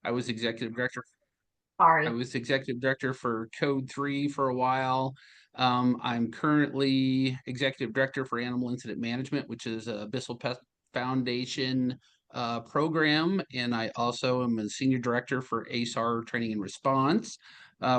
I was executive director. Sorry. I was executive director for Code 3 for a while. I'm currently executive director for Animal Incident Management, which is a Bissell Pest Foundation program. And I also am a senior director for ASAR Training and Response,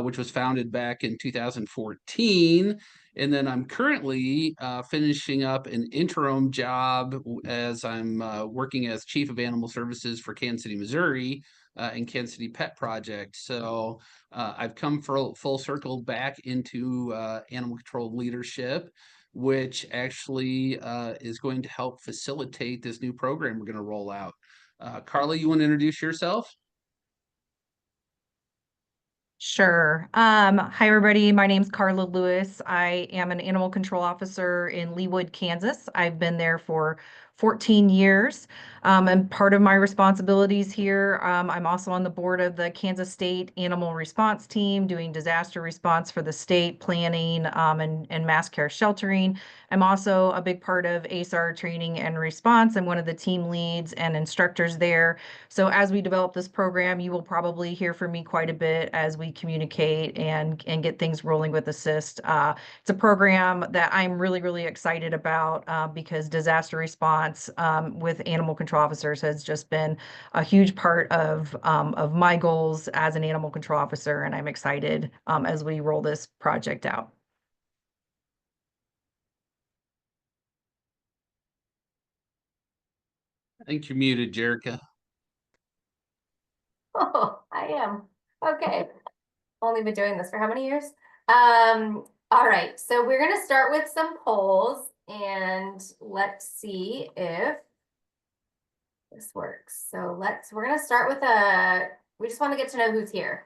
which was founded back in 2014. And then I'm currently finishing up an interim job as I'm working as Chief of Animal Services for Kansas City, Missouri, and Kansas City Pet Project. So I've come full circle back into animal control leadership, which actually is going to help facilitate this new program we're going to roll out. Carla, you want to introduce yourself? Sure. Hi, everybody. My name's Carla Lewis. I am an animal control officer in Leawood, Kansas. I've been there for 14 years. And part of my responsibilities here, I'm also on the board of the Kansas State Animal Response Team, doing disaster response for the state, planning and mass care sheltering. I'm also a big part of ASAR training and response. I'm one of the team leads and instructors there. So as we develop this program, you will probably hear from me quite a bit as we communicate and get things rolling with A.S.I.S.T. It's a program that I'm really excited about because disaster response with animal control officers has just been a huge part of my goals as an animal control officer, and I'm excited as we roll this project out. I think you're muted, Jerica. Oh, I am. Okay. Only been doing this for how many years? All right. So we're going to start with some polls and let's see if this works. So we're going to start with we just want to get to know who's here.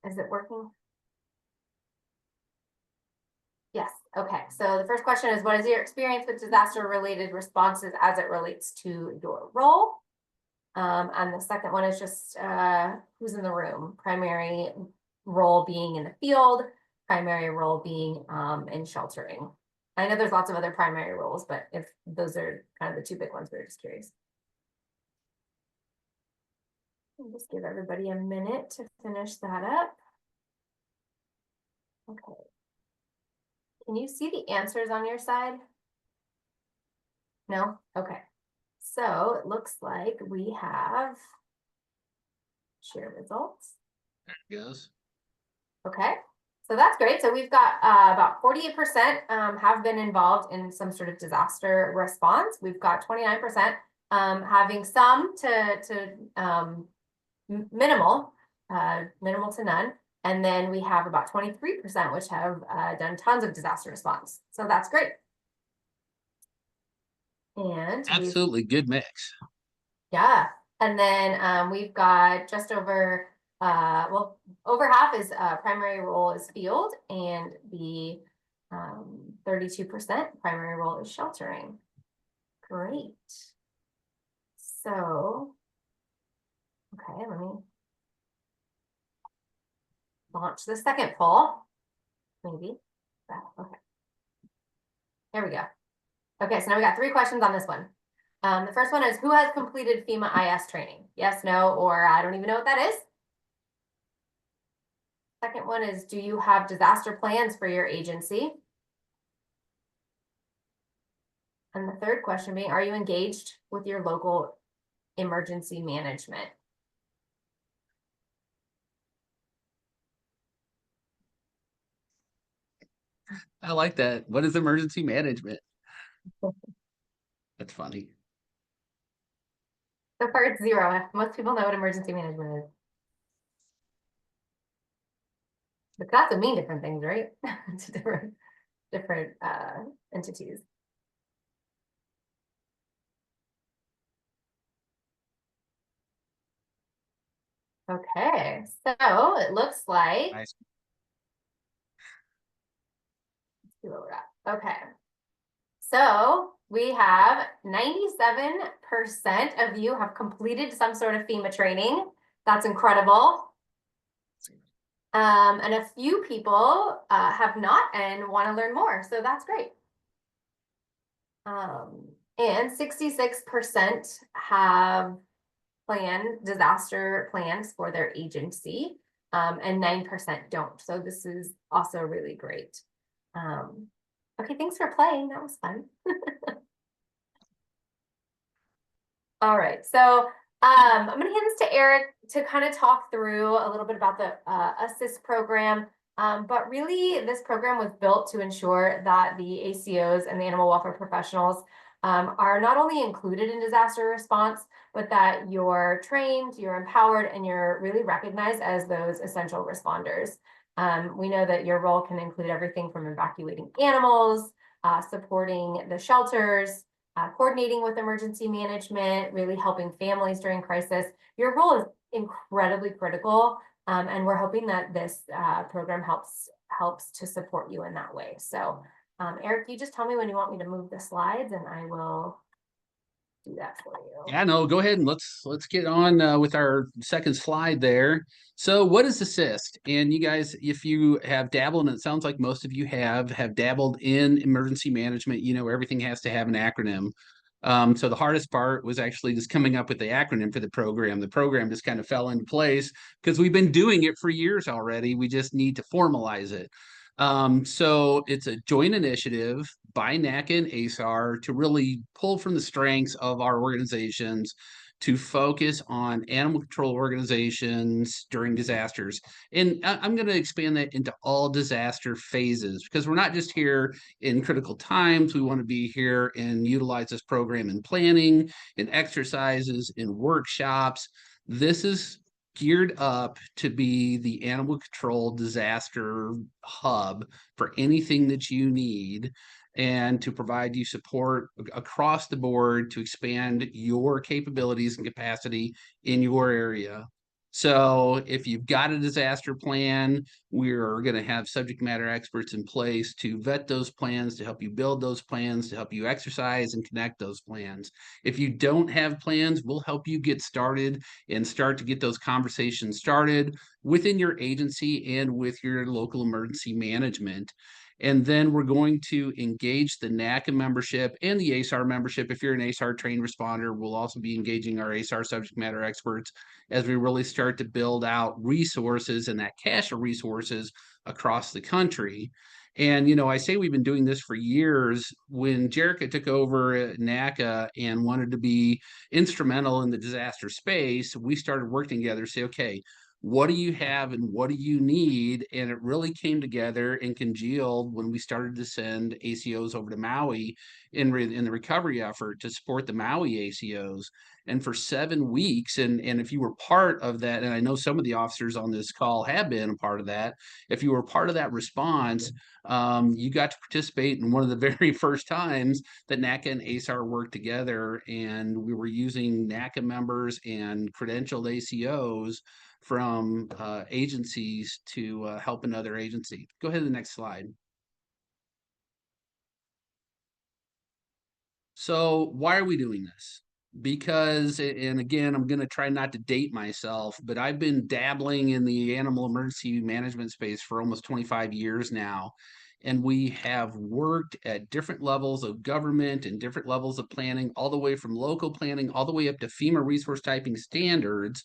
Is it working? Yes. Okay. So the first question is, what is your experience with disaster-related responses as it relates to your role? And the second one is just who's in the room. Primary role being in the field, primary role being in sheltering. I know there's lots of other primary roles, but if those are kind of the two big ones, we're just curious. I'll just give everybody a minute to finish that up. Okay. Can you see the answers on your side? No? Okay. So it looks like we have share results. There it goes. Okay. So that's great. So we've got about 48% have been involved in some sort of disaster response. We've got 29% having some to minimal to none. And then we have about 23% which have done tons of disaster response. So that's great. And absolutely good mix. Yeah. And then we've got just over well, over half is primary role is field, and the 32% primary role is sheltering. Great. So, okay, let me launch the second poll. Maybe. Okay. There we go. Okay, so now we got 3 questions on this one. The first one is, who has completed FEMA IS training? Yes, no, or I don't even know what that is. Second one is, do you have disaster plans for your agency? And the third question being, are you engaged with your local emergency management? I like that. What is emergency management? That's funny. So far it's 0. Most people know what emergency management is. But that's would mean different things, right? To different entities. Okay, so it looks like Nice. let's see where we're at. Okay. So we have 97% of you have completed some sort of FEMA training. That's incredible. And a few people have not and want to learn more. So that's great. And 66% have disaster plans for their agency, and 9% don't. So this is also really great. Okay, thanks for playing. That was fun. All right, so I'm going to hand this to Eric to kind of talk through a little bit about the A.S.I.S.T program. But really, this program was built to ensure that the ACOs and the animal welfare professionals are not only included in disaster response, but that you're trained, you're empowered, and you're really recognized as those essential responders. We know that your role can include everything from evacuating animals, supporting the shelters, coordinating with emergency management, really helping families during crisis. Your role is incredibly critical, and we're hoping that this program helps to support you in that way. So, Eric, you just tell me when you want me to move the slides, and I will do that for you. Yeah, no, go ahead and let's get on with our second slide there. So what is A.S.I.S.T? And you guys, if you have dabbled, and it sounds like most of you have dabbled in emergency management, you know everything has to have an acronym. So the hardest part was actually just coming up with the acronym for the program. The program just kind of fell into place because we've been doing it for years already. We just need to formalize it. So it's a joint initiative by Naca and ASAR to really pull from the strengths of our organizations to focus on animal control organizations during disasters. And I'm going to expand that into all disaster phases because we're not just here in critical times. We want to be here and utilize this program in planning, in exercises, in workshops. This is geared up to be the animal control disaster hub for anything that you need and to provide you support across the board to expand your capabilities and capacity in your area. So if you've got a disaster plan, we're going to have subject matter experts in place to vet those plans, to help you build those plans, to help you exercise and connect those plans. If you don't have plans, we'll help you get started and start to get those conversations started within your agency and with your local emergency management. And then we're going to engage the NACA membership and the ASAR membership. If you're an ASAR trained responder, we'll also be engaging our ASAR subject matter experts as we really start to build out resources and that cache of resources across the country. And, you know, I say we've been doing this for years. When Jerica took over at NACA and wanted to be instrumental in the disaster space, we started working together to say, okay, what do you have and what do you need? And it really came together and congealed when we started to send ACOs over to Maui in the recovery effort to support the Maui ACOs. And for 7 weeks, and if you were part of that, and I know some of the officers on this call have been a part of that, if you were part of that response, you got to participate in one of the very first times that NACA and ASAR worked together, and we were using NACA members and credentialed ACOs from agencies to help another agency. Go ahead to the next slide. So why are we doing this? Because, and again, I'm going to try not to date myself, but I've been dabbling in the animal emergency management space for almost 25 years now. And we have worked at different levels of government and different levels of planning, all the way from local planning, all the way up to FEMA resource typing standards,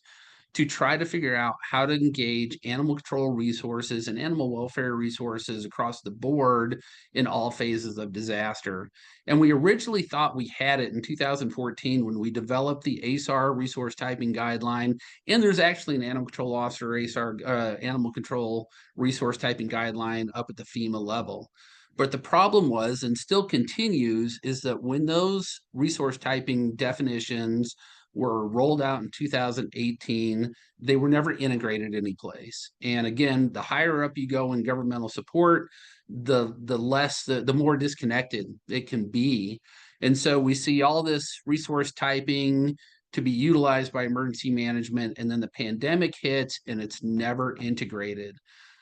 to try to figure out how to engage animal control resources and animal welfare resources across the board in all phases of disaster. And we originally thought we had it in 2014 when we developed the ASAR resource typing guideline. And there's actually an animal control officer ASAR animal control resource typing guideline up at the FEMA level. But the problem was, and still continues, is that when those resource typing definitions were rolled out in 2018, they were never integrated any place. And again, the higher up you go in governmental support, the more disconnected it can be. And so we see all this resource typing to be utilized by emergency management, and then the pandemic hits and it's never integrated.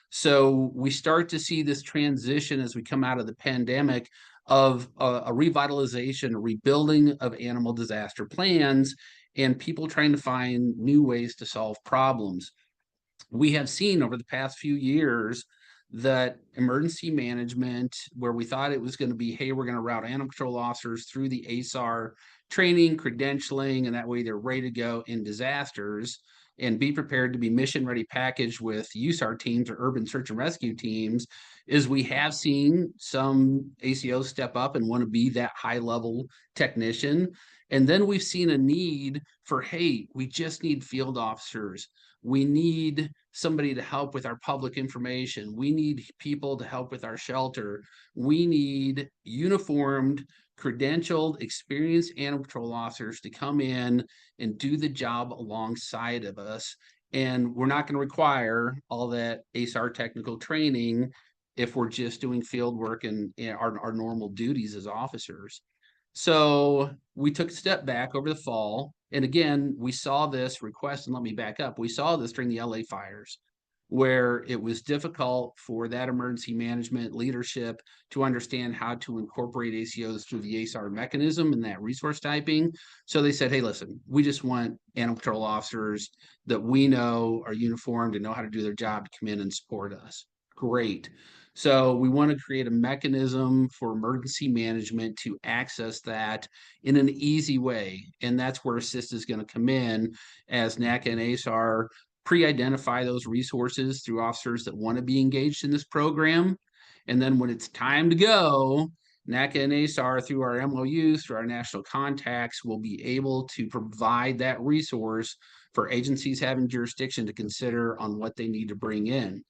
So we start to see this transition as we come out of the pandemic of a revitalization, a rebuilding of animal disaster plans, and people trying to find new ways to solve problems. We have seen over the past few years that emergency management, where we thought it was going to be, hey, we're going to route animal control officers through the ASAR training, credentialing, and that way they're ready to go in disasters and be prepared to be mission ready packaged with USAR teams or urban search and rescue teams, is we have seen some ACOs step up and want to be that high level technician. And then we've seen a need for, hey, we just need field officers. We need somebody to help with our public information. We need people to help with our shelter. We need uniformed, credentialed, experienced animal control officers to come in and do the job alongside of us. And we're not going to require all that ASAR technical training if we're just doing field work and our normal duties as officers. So we took a step back over the fall. And again, we saw this request, and let me back up. We saw this during the LA fires, where it was difficult for that emergency management leadership to understand how to incorporate ACOs through the ASAR mechanism and that resource typing. So they said, hey, listen, we just want animal control officers that we know are uniformed and know how to do their job to come in and support us. Great. So we want to create a mechanism for emergency management to access that in an easy way. And that's where A.S.I.S.T is going to come in, as Naca and ASAR pre-identify those resources through officers that want to be engaged in this program. And then when it's time to go, NACA and ASAR, through our MOUs, through our national contacts, will be able to provide that resource for agencies having jurisdiction to consider on what they need to bring in.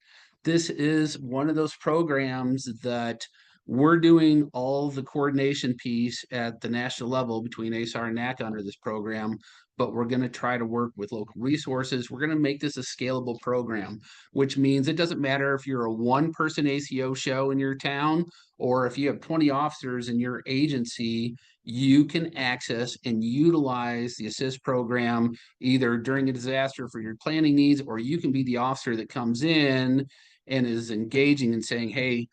This is one of those programs that we're doing all the coordination piece at the national level between ASAR and NACA under this program, but we're going to try to work with local resources. We're going to make this a scalable program, which means it doesn't matter if you're a one-person ACO show in your town or if you have 20 officers in your agency. You can access and utilize the A.S.I.S.T program either during a disaster for your planning needs, or you can be the officer that comes in and is engaging and saying, hey,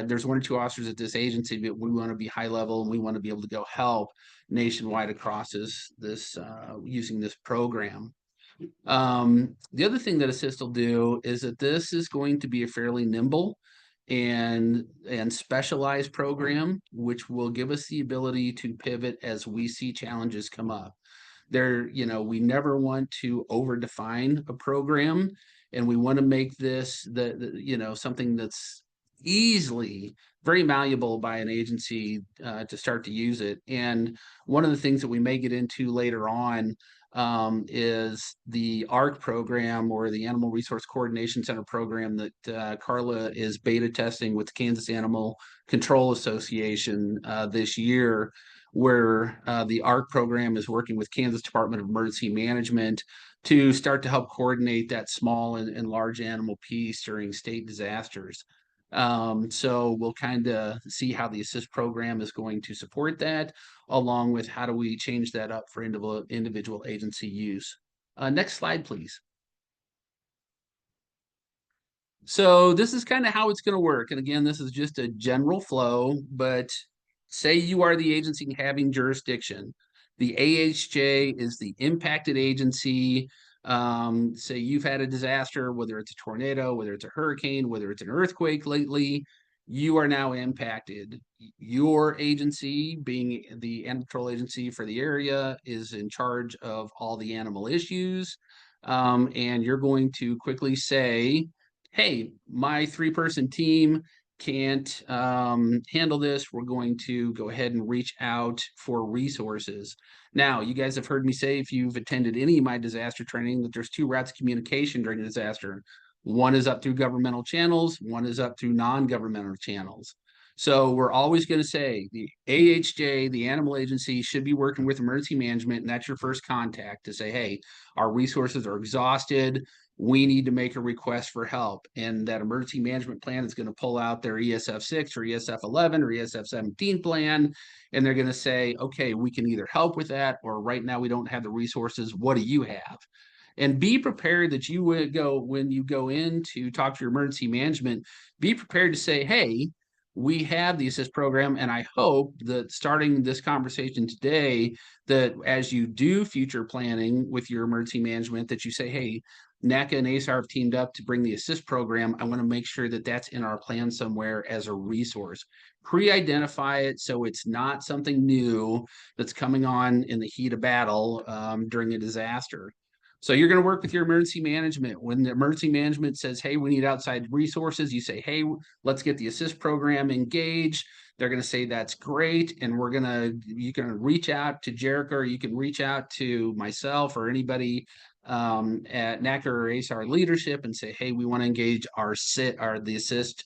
there's one or two officers at this agency, but we want to be high level and we want to be able to go help nationwide across this using this program. The other thing that A.S.I.S.T will do is that this is going to be a fairly nimble and specialized program, which will give us the ability to pivot as we see challenges come up. We never want to over define a program, and we want to make this something that's easily very malleable by an agency to start to use it. And one of the things that we may get into later on is the ARC program, or the Animal Resource Coordination Center program, that Carla is beta testing with the Kansas Animal Control Association this year, where the ARC program is working with Kansas Department of Emergency Management to start to help coordinate that small and large animal piece during state disasters. So we'll kind of see how the A.S.I.S.T program is going to support that, along with how do we change that up for individual agency use. Next slide, please. So this is kind of how it's going to work. And again, this is just a general flow, but say you are the agency having jurisdiction. The AHJ is the impacted agency. Say you've had a disaster, whether it's a tornado, whether it's a hurricane, whether it's an earthquake lately, you are now impacted. Your agency, being the animal control agency for the area, is in charge of all the animal issues. And you're going to quickly say, hey, my 3-person team can't handle this. We're going to go ahead and reach out for resources. Now, you guys have heard me say, if you've attended any of my disaster training, that there's 2 routes of communication during a disaster. One is up through governmental channels, one is up through non-governmental channels. So we're always going to say the AHJ, the animal agency, should be working with emergency management, and that's your first contact to say, hey, our resources are exhausted. We need to make a request for help. And that emergency management plan is going to pull out their ESF6 or ESF11 or ESF17 plan. And they're going to say, okay, we can either help with that, or right now we don't have the resources. What do you have? And be prepared that you would go, when you go in to talk to your emergency management, be prepared to say, hey, we have the A.S.I.S.T program, and I hope that starting this conversation today, that as you do future planning with your emergency management, that you say, hey, NACA and ASAR have teamed up to bring the A.S.I.S.T program. I want to make sure that that's in our plan somewhere as a resource. Pre-identify it so it's not something new that's coming on in the heat of battle during a disaster. So you're going to work with your emergency management. When the emergency management says, hey, we need outside resources, you say, hey, let's get the A.S.I.S.T program engaged. They're going to say that's great. And you can reach out to Jericho, or you can reach out to myself or anybody at NACA or ASAR leadership and say, hey, we want to engage the A.S.I.S.T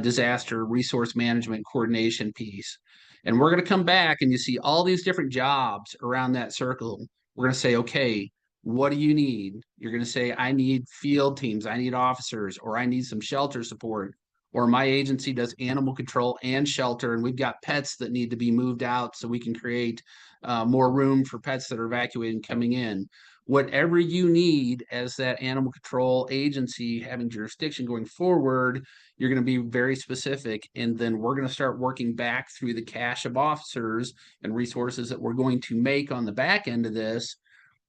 disaster resource management coordination piece. And we're going to come back and you see all these different jobs around that circle. We're going to say, okay, what do you need? You're going to say, I need field teams, I need officers, or I need some shelter support, or my agency does animal control and shelter, and we've got pets that need to be moved out so we can create more room for pets that are evacuated and coming in. Whatever you need as that animal control agency having jurisdiction going forward, you're going to be very specific. And then we're going to start working back through the cache of officers and resources that we're going to make on the back end of this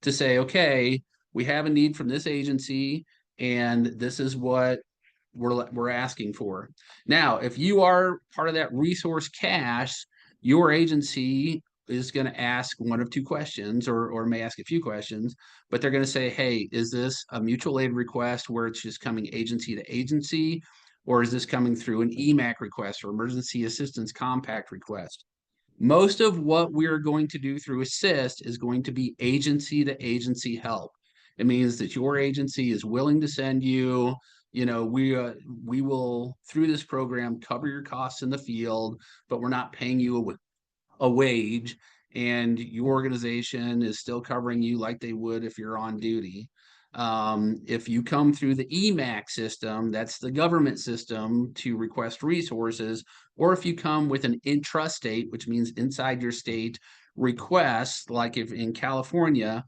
to say, okay, we have a need from this agency, and this is what we're asking for. Now, if you are part of that resource cache, your agency is going to ask one of two questions, or may ask a few questions, but they're going to say, hey, is this a mutual aid request where it's just coming agency to agency, or is this coming through an EMAC request or emergency assistance compact request? Most of what we're going to do through A.S.I.S.T is going to be agency to agency help. It means that your agency is willing to send you, we will, through this program, cover your costs in the field, but we're not paying you a wage, and your organization is still covering you like they would if you're on duty. If you come through the EMAC system, that's the government system to request resources, or if you come with an intrastate, which means inside your state request, like if in California,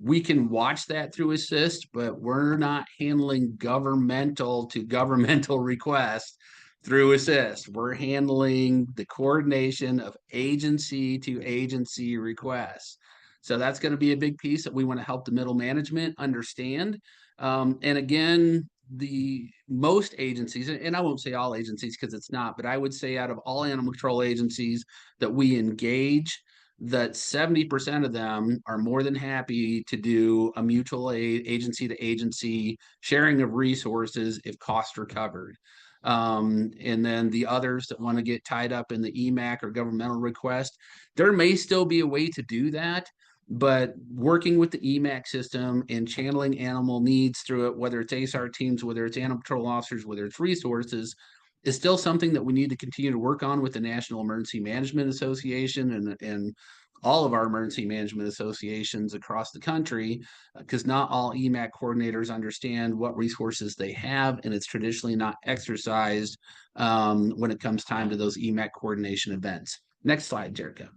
we can watch that through A.S.I.S.T, but we're not handling governmental to governmental requests through A.S.I.S.T. We're handling the coordination of agency to agency requests. So that's going to be a big piece that we want to help the middle management understand. And again, the most agencies, and I won't say all agencies because it's not, but I would say out of all animal control agencies that we engage, that 70% of them are more than happy to do a mutual aid agency to agency sharing of resources if costs are covered. And then the others that want to get tied up in the EMAC or governmental request, there may still be a way to do that, but working with the EMAC system and channeling animal needs through it, whether it's ASAR teams, whether it's animal control officers, whether it's resources, is still something that we need to continue to work on with the National Emergency Management Association and all of our emergency management associations across the country, because not all EMAC coordinators understand what resources they have, and it's traditionally not exercised when it comes time to those EMAC coordination events. Next slide, Jericho,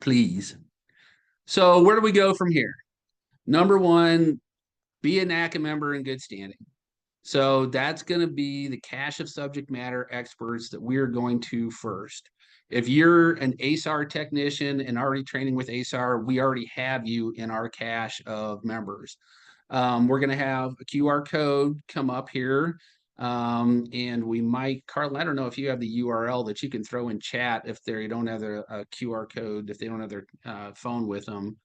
please. So where do we go from here? Number one, be a NACA member in good standing. So that's going to be the cache of subject matter experts that we're going to first. If you're an ASAR technician and already training with ASAR, we already have you in our cache of members. We're going to have a QR code come up here. And we might, Carl, I don't know if you have the URL that you can throw in chat if they don't have a QR code, if they don't have their phone with them.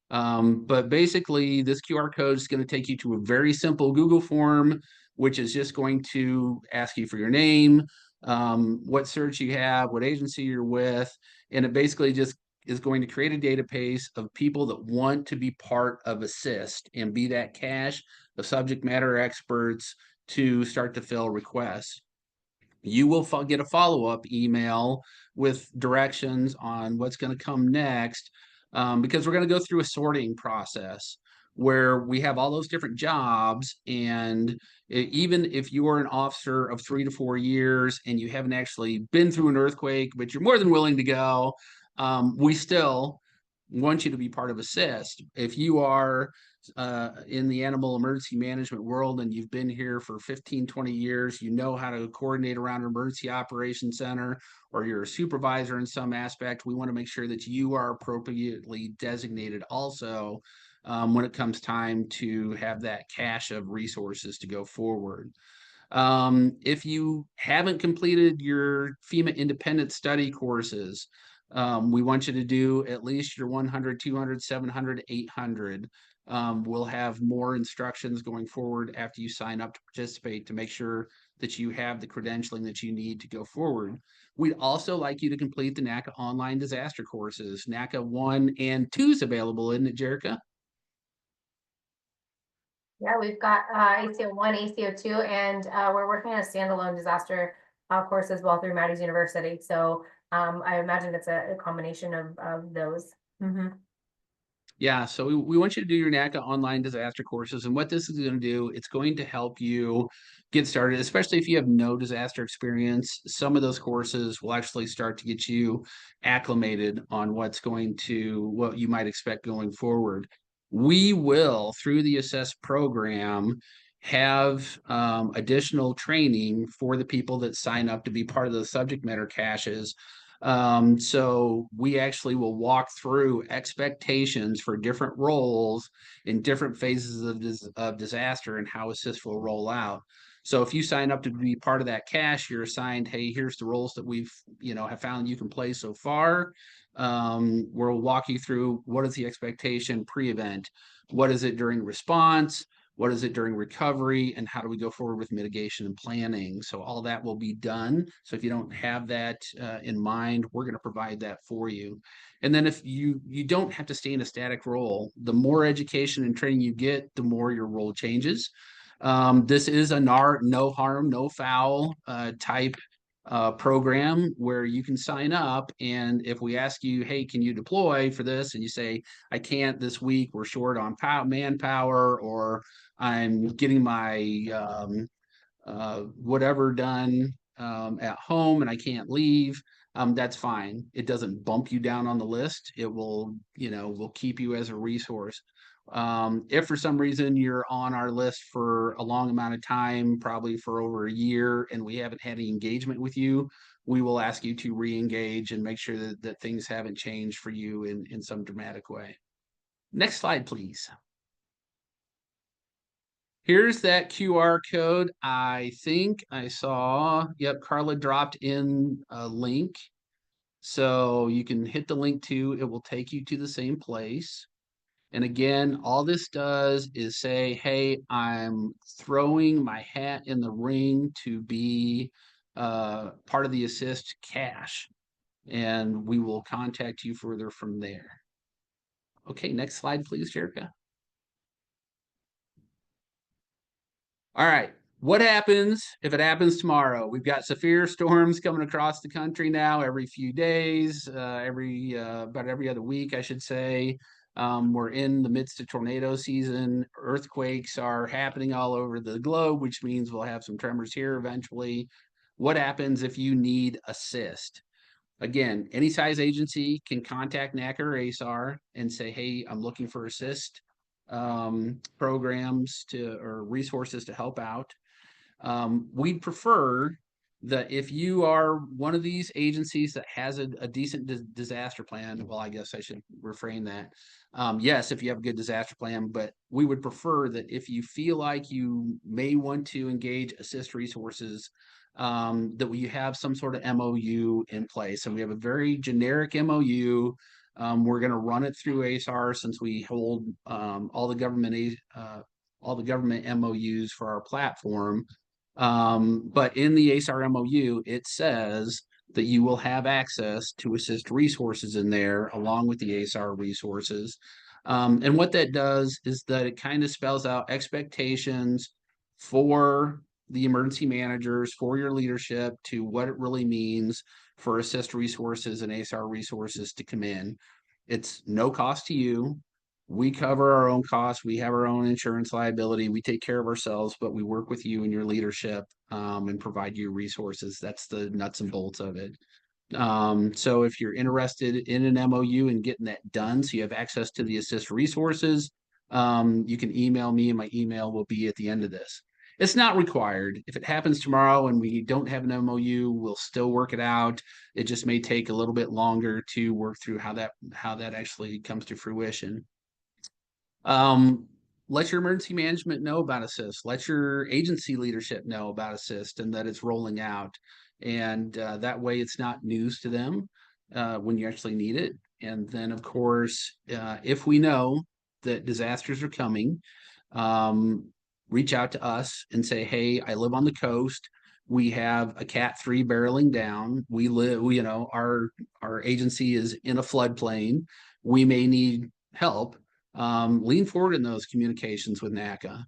But basically, this QR code is going to take you to a very simple Google form, which is just going to ask you for your name, what cert you have, what agency you're with, and it basically just is going to create a database of people that want to be part of A.S.I.S.T and be that cache of subject matter experts to start to fill requests. You will get a follow-up email with directions on what's going to come next, because we're going to go through a sorting process where we have all those different jobs. And even if you are an officer of 3 to 4 years and you haven't actually been through an earthquake, but you're more than willing to go, we still want you to be part of A.S.I.S.T. If you are in the animal emergency management world and you've been here for 15, 20 years, you know how to coordinate around an emergency operations center, or you're a supervisor in some aspect, we want to make sure that you are appropriately designated also when it comes time to have that cache of resources to go forward. If you haven't completed your FEMA independent study courses, we want you to do at least your 100, 200, 700, 800. We'll have more instructions going forward after you sign up to participate to make sure that you have the credentialing that you need to go forward. We'd also like you to complete the NACA online disaster courses. NACA 1 and 2 is available, isn't it, Jerica? Yeah, we've got ACO 1, ACO 2, and we're working on a standalone disaster course as well through Maddie's University. So I imagine it's a combination of those. Yeah, so we want you to do your NACA online disaster courses. And what this is going to do, it's going to help you get started, especially if you have no disaster experience. Some of those courses will actually start to get you acclimated on what you might expect going forward. We will, through the A.S.I.S.T program, have additional training for the people that sign up to be part of the subject matter caches. So we actually will walk through expectations for different roles in different phases of disaster and how A.S.I.S.T will roll out. So if you sign up to be part of that cache, you're assigned, hey, here's the roles that we've, have found you can play so far. We'll walk you through what is the expectation pre-event, what is it during response, what is it during recovery, and how do we go forward with mitigation and planning. So all that will be done. So if you don't have that in mind, we're going to provide that for you. And then if you don't have to stay in a static role, the more education and training you get, the more your role changes. This is a no harm, no foul type program where you can sign up, and if we ask you, hey, can you deploy for this, and you say, I can't this week, we're short on manpower, or I'm getting my whatever done at home and I can't leave, that's fine. It doesn't bump you down on the list. It will, will keep you as a resource. If for some reason you're on our list for a long amount of time, probably for over a year, and we haven't had any engagement with you, we will ask you to re-engage and make sure that things haven't changed for you in some dramatic way. Next slide, please. Here's that QR code. I think I saw, yep, Carla dropped in a link. So you can hit the link too. It will take you to the same place. And again, all this does is say, hey, I'm throwing my hat in the ring to be part of the A.S.I.S.T cache. And we will contact you further from there. Okay, next slide, please, Jerica. All right. What happens if it happens tomorrow? We've got severe storms coming across the country now every few days, about every other week, I should say. We're in the midst of tornado season. Earthquakes are happening all over the globe, which means we'll have some tremors here eventually. What happens if you need A.S.I.S.T? Again, any size agency can contact NACA or ASAR and say, hey, I'm looking for A.S.I.S.T programs or resources to help out. We'd prefer that if you are one of these agencies that has a decent disaster plan, well, I guess I should refrain that. Yes, if you have a good disaster plan, but we would prefer that if you feel like you may want to engage A.S.I.S.T resources, that we have some sort of MOU in place. And we have a very generic MOU. We're going to run it through ASAR since we hold all the government MOUs for our platform. But in the ASAR MOU, it says that you will have access to A.S.I.S.T resources in there along with the ASAR resources. And what that does is that it kind of spells out expectations for the emergency managers, for your leadership, to what it really means for A.S.I.S.T resources and ASAR resources to come in. It's no cost to you. We cover our own costs. We have our own insurance liability. We take care of ourselves, but we work with you and your leadership and provide you resources. That's the nuts and bolts of it. So if you're interested in an MOU and getting that done, so you have access to the A.S.I.S.T resources, you can email me, and my email will be at the end of this. It's not required. If it happens tomorrow and we don't have an MOU, we'll still work it out. It just may take a little bit longer to work through how that actually comes to fruition. Let your emergency management know about A.S.I.S.T. Let your agency leadership know about A.S.I.S.T. and that it's rolling out. And that way it's not news to them when you actually need it. And then, of course, if we know that disasters are coming, reach out to us and say, hey, I live on the coast. We have a Cat 3 barreling down. Our agency is in a floodplain. We may need help. Lean forward in those communications with Naca.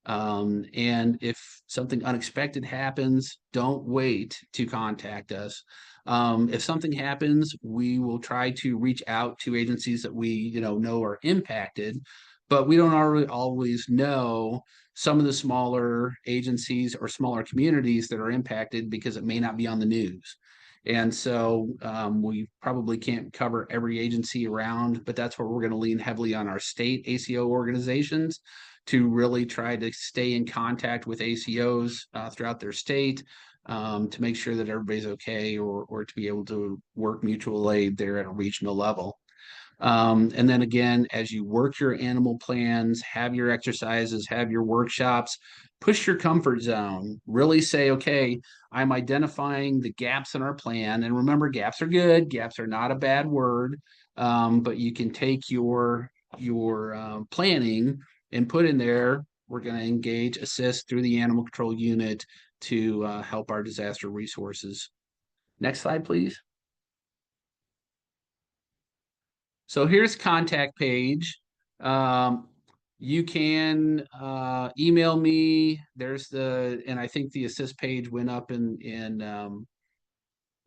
And if something unexpected happens, don't wait to contact us. If something happens, we will try to reach out to agencies that we know are impacted, but we don't always know some of the smaller agencies or smaller communities that are impacted because it may not be on the news. And so we probably can't cover every agency around, but that's where we're going to lean heavily on our state ACO organizations to really try to stay in contact with ACOs throughout their state to make sure that everybody's okay, or to be able to work mutual aid there at a regional level. And then again, as you work your animal plans, have your exercises, have your workshops, push your comfort zone. Really say, okay, I'm identifying the gaps in our plan. And remember, gaps are good. Gaps are not a bad word. But you can take your planning and put in there, we're going to engage A.S.I.S.T through the animal control unit to help our disaster resources. Next slide, please. So here's contact page. You can email me. And I think the A.S.I.S.T page went up in the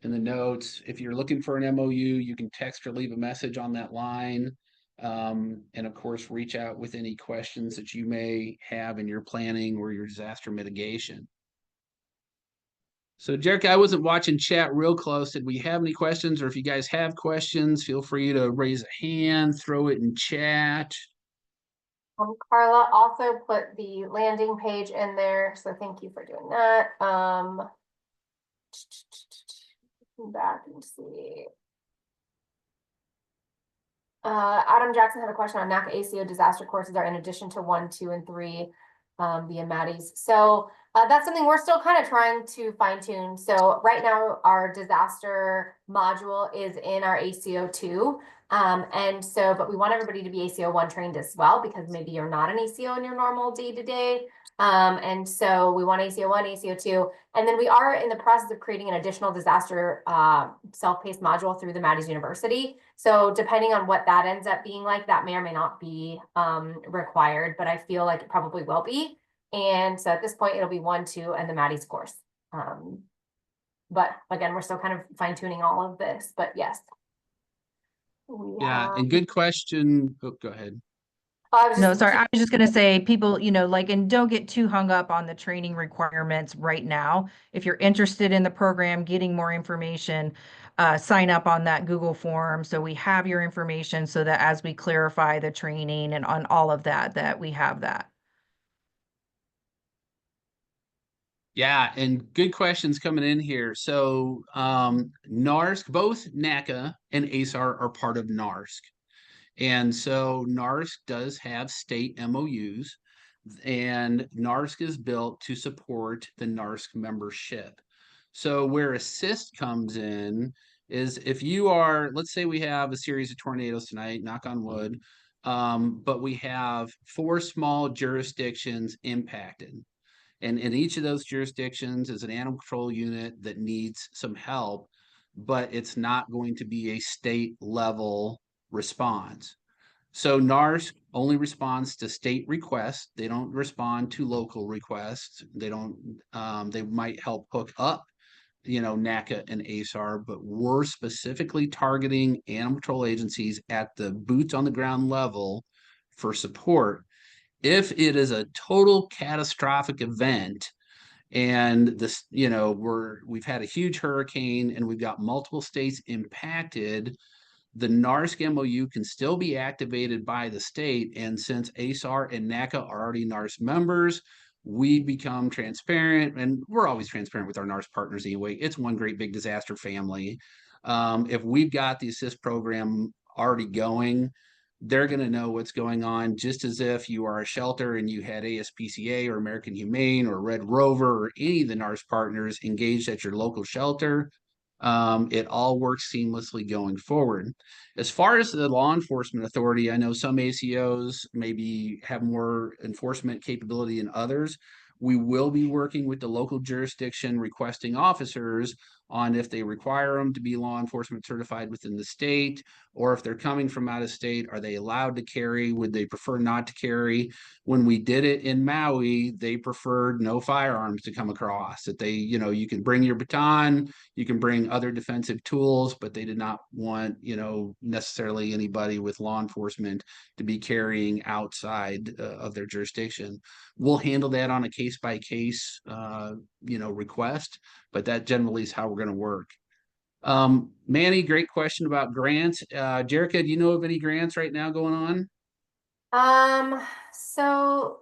notes. If you're looking for an MOU, you can text or leave a message on that line. And of course, reach out with any questions that you may have in your planning or your disaster mitigation. So, Jerica, I wasn't watching chat real close. Did we have any questions? Or if you guys have questions, feel free to raise a hand, throw it in chat. Carla also put the landing page in there, so thank you for doing that. Back and see. Adam Jackson had a question on NACA ACO disaster courses are in addition to 1, 2, and 3 via Maddie's. So that's something we're still kind of trying to fine tune. So right now our disaster module is in our ACO 2. But we want everybody to be ACO 1 trained as well, because maybe you're not an ACO in your normal day-to-day. And so we want ACO 1, ACO 2, and then we are in the process of creating an additional disaster self-paced module through the Maddie's University. So depending on what that ends up being like, that may or may not be required, but I feel like it probably will be. And so at this point, it'll be 1, 2, and the Maddie's course. But again, we're still kind of fine tuning all of this, but yes. Yeah, and good question. Oh, go ahead. No, sorry. I was just going to say, people, and don't get too hung up on the training requirements right now. If you're interested in the program, getting more information, sign up on that Google form. So we have your information so that as we clarify the training and on all of that we have that. Yeah, and good questions coming in here. So NARSC, both NACA and ASAR are part of NARSC. And so NARSC does have state MOUs, and NARSC is built to support the NARSC membership. So where A.S.I.S.T comes in is if you are, let's say we have a series of tornadoes tonight, knock on wood, but we have 4 small jurisdictions impacted. And in each of those jurisdictions is an animal control unit that needs some help, but it's not going to be a state level response. So NARSC only responds to state requests. They don't respond to local requests. They don't, they might help hook up, NACA and ASAR, but we're specifically targeting animal control agencies at the boots on the ground level for support. If it is a total catastrophic event, and this, we've had a huge hurricane and we've got multiple states impacted, the NARSC MOU can still be activated by the state. And since ASAR and NACA are already NARSC members, we become transparent, and we're always transparent with our NARSC partners anyway. It's one great big disaster family. If we've got the A.S.I.S.T program already going, they're going to know what's going on, just as if you are a shelter and you had ASPCA or American Humane or Red Rover or any of the NARS partners engaged at your local shelter. It all works seamlessly going forward. As far as the law enforcement authority, I know some ACOs maybe have more enforcement capability than others. We will be working with the local jurisdiction requesting officers on if they require them to be law enforcement certified within the state, or if they're coming from out of state, are they allowed to carry? Would they prefer not to carry? When we did it in Maui, they preferred no firearms to come across. That they, you can bring your baton, you can bring other defensive tools, but they did not want, necessarily anybody with law enforcement to be carrying outside of their jurisdiction. We'll handle that on a case by case, request, but that generally is how we're going to work. Manny, great question about grants. Jerica, do you know of any grants right now going on? So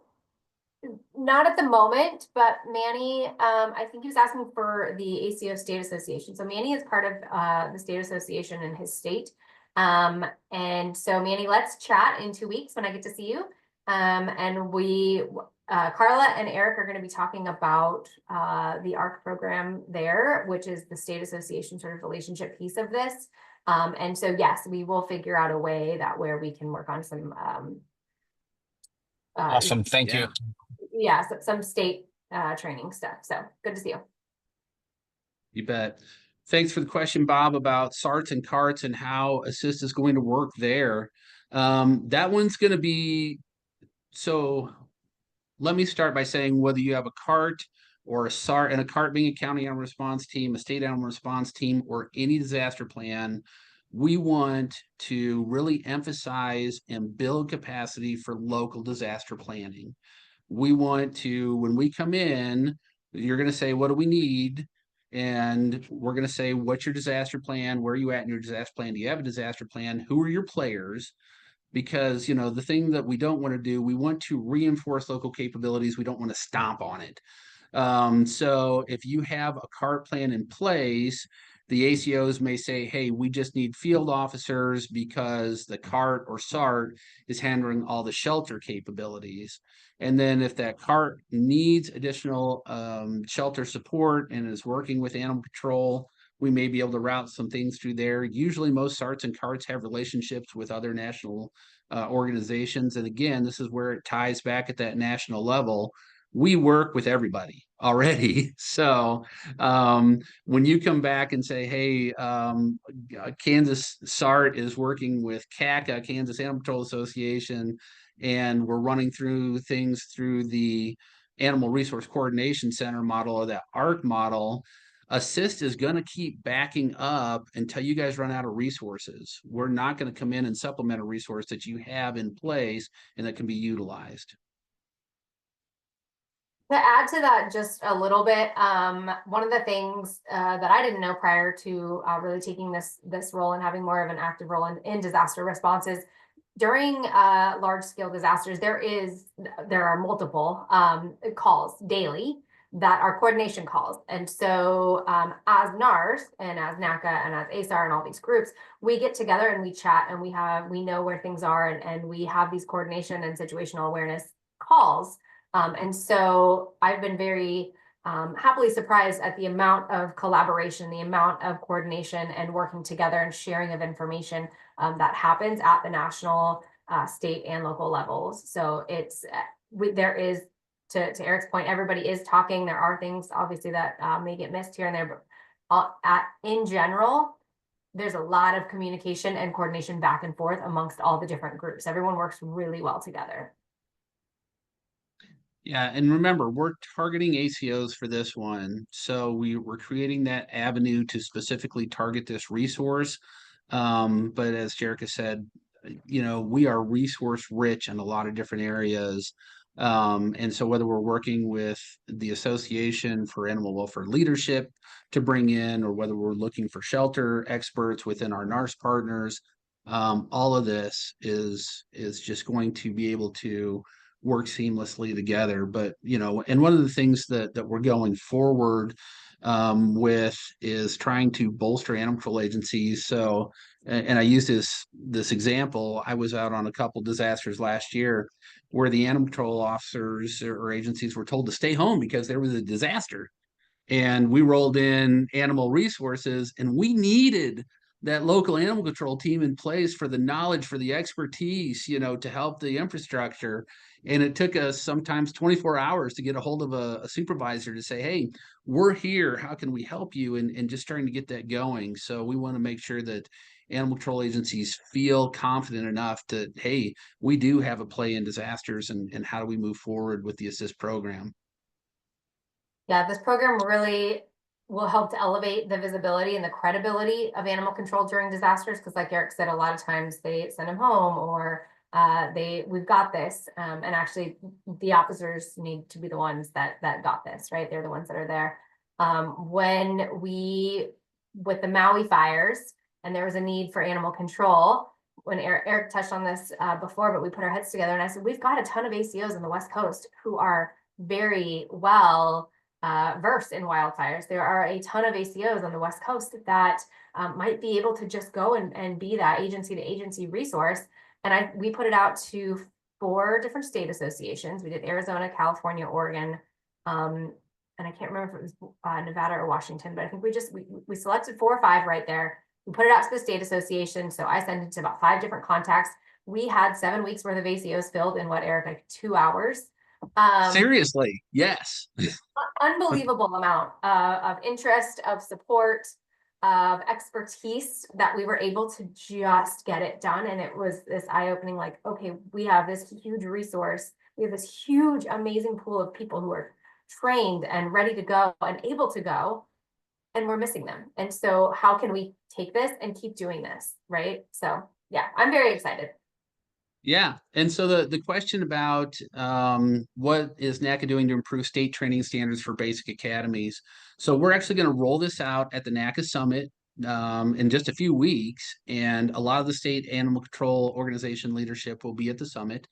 not at the moment, but Manny, I think he was asking for the ACO State Association. So Manny is part of the state association in his state. And so Manny, let's chat in 2 weeks when I get to see you. And Carla and Eric are going to be talking about the ARC program there, which is the state association sort of relationship piece of this. And so yes, we will figure out a way where we can work on some Awesome. Thank you. yeah, some state training stuff. So good to see you. You bet. Thanks for the question, Bob, about SARTs and CARTs and how A.S.I.S.T is going to work there. That one's going to be, so let me start by saying whether you have a CART or a SART, and a CART being a county animal response team, a state animal response team, or any disaster plan, we want to really emphasize and build capacity for local disaster planning. We want to, when we come in, you're going to say, what do we need? And we're going to say, what's your disaster plan? Where are you at in your disaster plan? Do you have a disaster plan? Who are your players? Because, the thing that we don't want to do, we want to reinforce local capabilities. We don't want to stomp on it. So if you have a CART plan in place, the ACOs may say, hey, we just need field officers because the CART or SART is handling all the shelter capabilities. And then if that CART needs additional shelter support and is working with animal control, we may be able to route some things through there. Usually most SARTs and CARTs have relationships with other national organizations. And again, this is where it ties back at that national level. We work with everybody already. So when you come back and say, hey, Kansas SART is working with CACA, Kansas Animal Control Association, and we're running through things through the Animal Resource Coordination Center model or that ARC model, A.S.I.S.T is going to keep backing up until you guys run out of resources. We're not going to come in and supplement a resource that you have in place and that can be utilized. To add to that just a little bit, one of the things that I didn't know prior to really taking this role and having more of an active role in disaster responses, during large scale disasters, there are multiple calls daily that are coordination calls. And so as NARS and as NACA and as ASAR and all these groups, we get together and we chat and we know where things are and we have these coordination and situational awareness calls. And so I've been very happily surprised at the amount of collaboration, the amount of coordination and working together and sharing of information that happens at the national, state and local levels. So there is, to Eric's point, everybody is talking. There are things obviously that may get missed here and there, but in general, there's a lot of communication and coordination back and forth amongst all the different groups. Everyone works really well together. Yeah, and remember, we're targeting ACOs for this one. So we're creating that avenue to specifically target this resource. But as Jerica said, we are resource rich in a lot of different areas. And so whether we're working with the Association for Animal Welfare Leadership to bring in, or whether we're looking for shelter experts within our NARS partners, all of this is just going to be able to work seamlessly together. But, and one of the things that we're going forward with is trying to bolster animal control agencies. So, and I use this example. I was out on a couple disasters last year where the animal control officers or agencies were told to stay home because there was a disaster, and we rolled in animal resources, and we needed that local animal control team in place for the knowledge, for the expertise, to help the infrastructure. And it took us sometimes 24 hours to get a hold of a supervisor to say, hey, we're here, how can we help you, and just trying to get that going. So we want to make sure that animal control agencies feel confident enough to, hey, we do have a play in disasters, and how do we move forward with the ASSIST program. Yeah, this program really will help to elevate the visibility and the credibility of animal control during disasters. Because like Eric said, a lot of times they send them home, or we've got this. And actually the officers need to be the ones that got this, right? They're the ones that are there. With the Maui fires, and there was a need for animal control, when Eric touched on this before, but we put our heads together and I said, we've got a ton of ACOs on the West Coast who are very well versed in wildfires. There are a ton of ACOs on the West Coast that might be able to just go and be that agency to agency resource. And we put it out to 4 different state associations. We did Arizona, California, Oregon, and I can't remember if it was Nevada or Washington, but I think we selected 4 or 5 right there. We put it out to the state association. So I sent it to about 5 different contacts. We had 7 weeks worth of ACOs filled in what, Eric, like 2 hours. Seriously, yes. Unbelievable amount of interest, of support, of expertise that we were able to just get it done. And it was this eye-opening, like, okay, we have this huge resource. We have this huge, amazing pool of people who are trained and ready to go and able to go, and we're missing them. And so how can we take this and keep doing this, right? So yeah, I'm very excited. Yeah. And so the question about what is NACA doing to improve state training standards for basic academies. So we're actually going to roll this out at the NACA Summit in just a few weeks. And a lot of the state animal control organization leadership will be at the summit.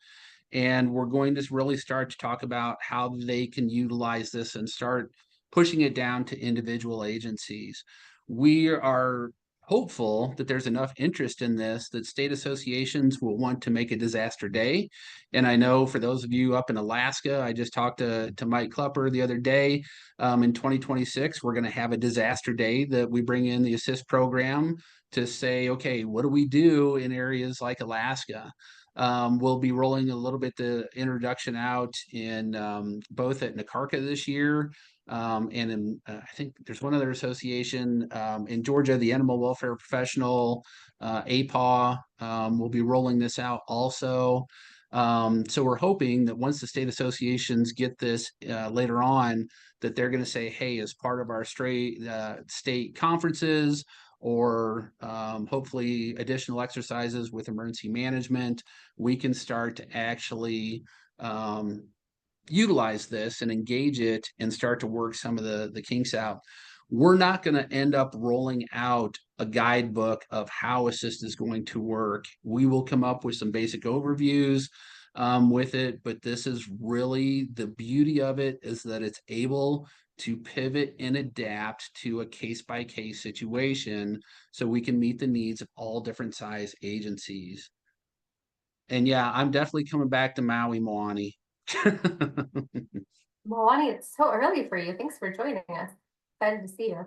And we're going to really start to talk about how they can utilize this and start pushing it down to individual agencies. We are hopeful that there's enough interest in this that state associations will want to make a disaster day. And I know for those of you up in Alaska, I just talked to Mike Klepper the other day. In 2026, we're going to have a disaster day that we bring in the ASSIST program to say, okay, what do we do in areas like Alaska? We'll be rolling a little bit the introduction out in both at Naca this year, and in I think there's one other association in Georgia, the Animal Welfare Professional, APAW, will be rolling this out also. So we're hoping that once the state associations get this later on, that they're going to say, hey, as part of our state conferences, or hopefully additional exercises with emergency management, we can start to actually utilize this and engage it and start to work some of the kinks out. We're not going to end up rolling out a guidebook of how AS.I.S.T is going to work. We will come up with some basic overviews with it, but this is really the beauty of it, is that it's able to pivot and adapt to a case-by-case situation so we can meet the needs of all different size agencies. And yeah, I'm definitely coming back to Maui, Moani. Milani, it's so early for you. Thanks for joining us. Excited to see you.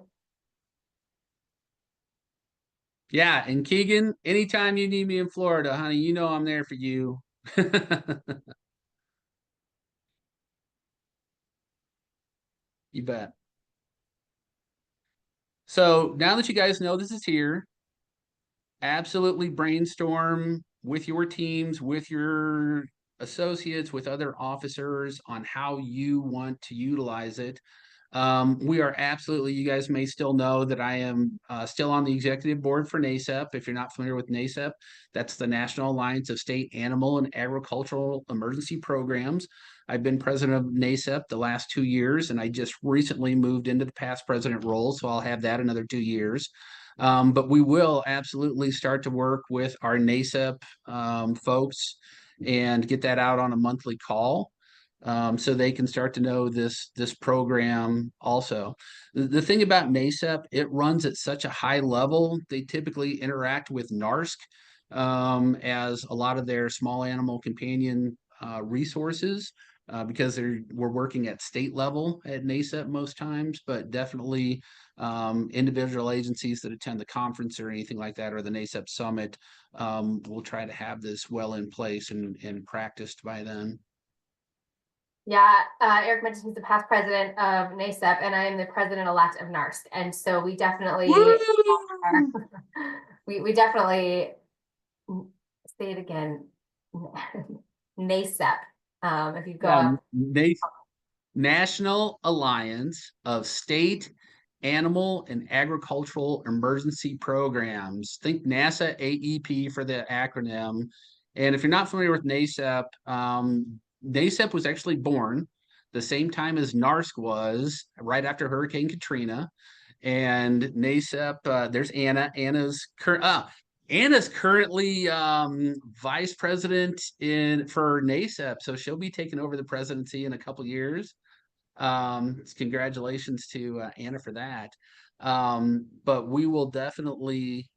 Yeah, and Keegan, anytime you need me in Florida, honey, you know I'm there for you. You bet. So now that you guys know this is here, absolutely brainstorm with your teams, with your associates, with other officers on how you want to utilize it. We are absolutely, you guys may still know that I am still on the executive board for NACEP. If you're not familiar with NACEP, that's the National Alliance of State Animal and Agricultural Emergency Programs. I've been president of NACEP the last 2 years, and I just recently moved into the past president role, so I'll have that another 2 years. But we will absolutely start to work with our NACEP folks and get that out on a monthly call. so they can start to know this program also. The thing about NACEP, it runs at such a high level. They typically interact with NARSC as a lot of their small animal companion resources. Because we're working at state level at NACEP most times, but definitely individual agencies that attend the conference or anything like that, or the NACEP summit, we'll try to have this well in place and practiced by then. Yeah, Eric mentioned he's the past president of NACEP, and I am the president-elect of NARSC, and so we definitely are, we definitely say it again, NACEP. If you go up, National Alliance of State Animal and Agricultural Emergency Programs. Think NASA AEP for the acronym. And if you're not familiar with NACEP, NACEP was actually born the same time as NARSC was, right after Hurricane Katrina. And NACEP, there's Anna. Anna's currently vice president for NACEP, so she'll be taking over the presidency in a couple years. Congratulations to Anna for that. But we will definitely,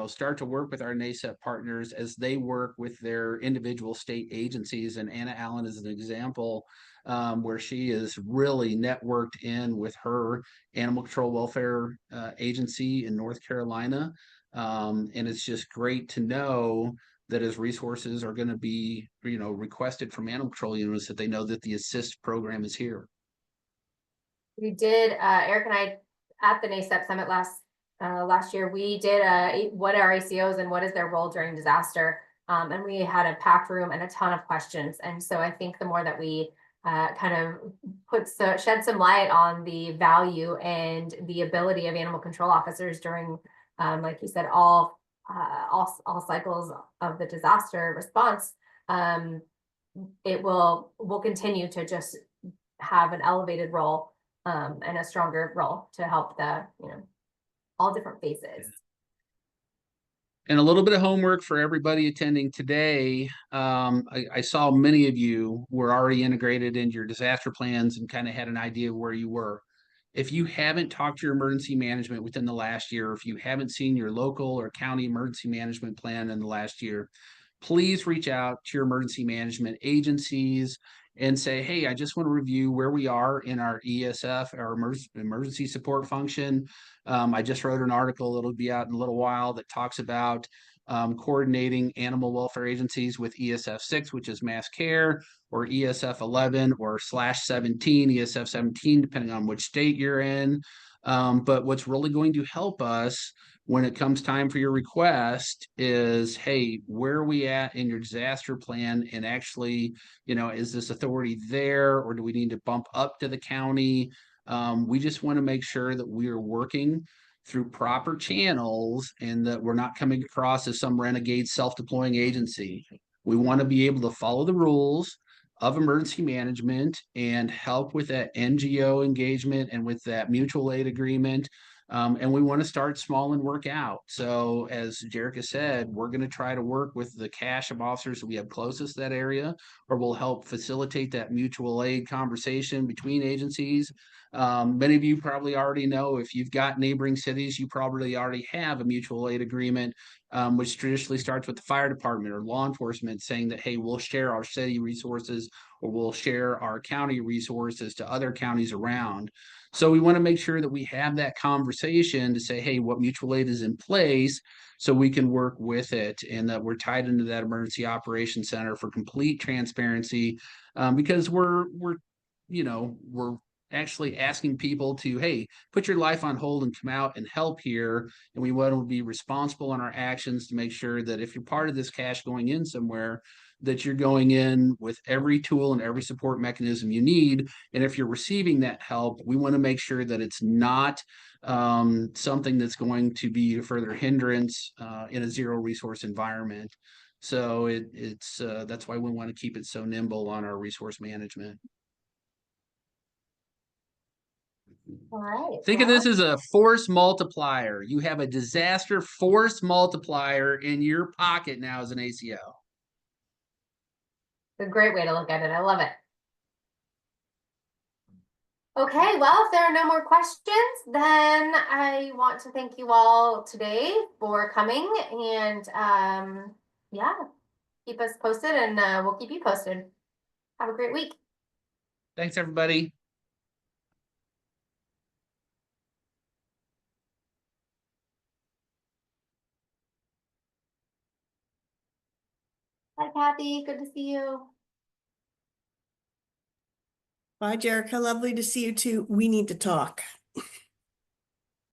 start to work with our NACEP partners as they work with their individual state agencies. And Anna Allen is an example where she is really networked in with her animal control welfare agency in North Carolina. And it's just great to know that as resources are going to be, requested from animal control units, that they know that the A.S.I.S.T program is here. we did, Eric and I, at the NACEP summit last year, we did what are ACOs and what is their role during disaster? And we had a packed room and a ton of questions. And so I think the more that we kind of shed some light on the value and the ability of animal control officers during, like you said, all cycles of the disaster response, we'll continue to just have an elevated role and a stronger role to help the, all different phases. And a little bit of homework for everybody attending today. I saw many of you were already integrated into your disaster plans and kind of had an idea of where you were. If you haven't talked to your emergency management within the last year, if you haven't seen your local or county emergency management plan in the last year, please reach out to your emergency management agencies and say, hey, I just want to review where we are in our ESF, our emergency support function. I just wrote an article that'll be out in a little while that talks about coordinating animal welfare agencies with ESF 6, which is mass care, or ESF 11 or /17, ESF 17, depending on which state you're in. But what's really going to help us when it comes time for your request is, hey, where are we at in your disaster plan? And actually, is this authority there, or do we need to bump up to the county? We just want to make sure that we are working through proper channels and that we're not coming across as some renegade self-deploying agency. We want to be able to follow the rules of emergency management and help with that NGO engagement and with that mutual aid agreement. And we want to start small and work out. So as Jerica said, we're going to try to work with the cache of officers that we have closest to that area, or we'll help facilitate that mutual aid conversation between agencies. Many of you probably already know, if you've got neighboring cities, you probably already have a mutual aid agreement, which traditionally starts with the fire department or law enforcement saying that, hey, we'll share our city resources or we'll share our county resources to other counties around. So we want to make sure that we have that conversation to say, hey, what mutual aid is in place so we can work with it, and that we're tied into that emergency operations center for complete transparency, because we're actually asking people to, hey, put your life on hold and come out and help here. And we want to be responsible in our actions to make sure that if you're part of this cache going in somewhere, that you're going in with every tool and every support mechanism you need. And if you're receiving that help, we want to make sure that it's not something that's going to be a further hindrance in a zero resource environment. So it's that's why we want to keep it so nimble on our resource management. All right. Think of this as a force multiplier. You have a disaster force multiplier in your pocket now as an ACO. A great way to look at it. I love it. Okay, well, if there are no more questions, then I want to thank you all today for coming and yeah, keep us posted and we'll keep you posted. Have a great week. Thanks, everybody. Hi, Kathy. Good to see you. Bye, Jerica. Lovely to see you too. We need to talk.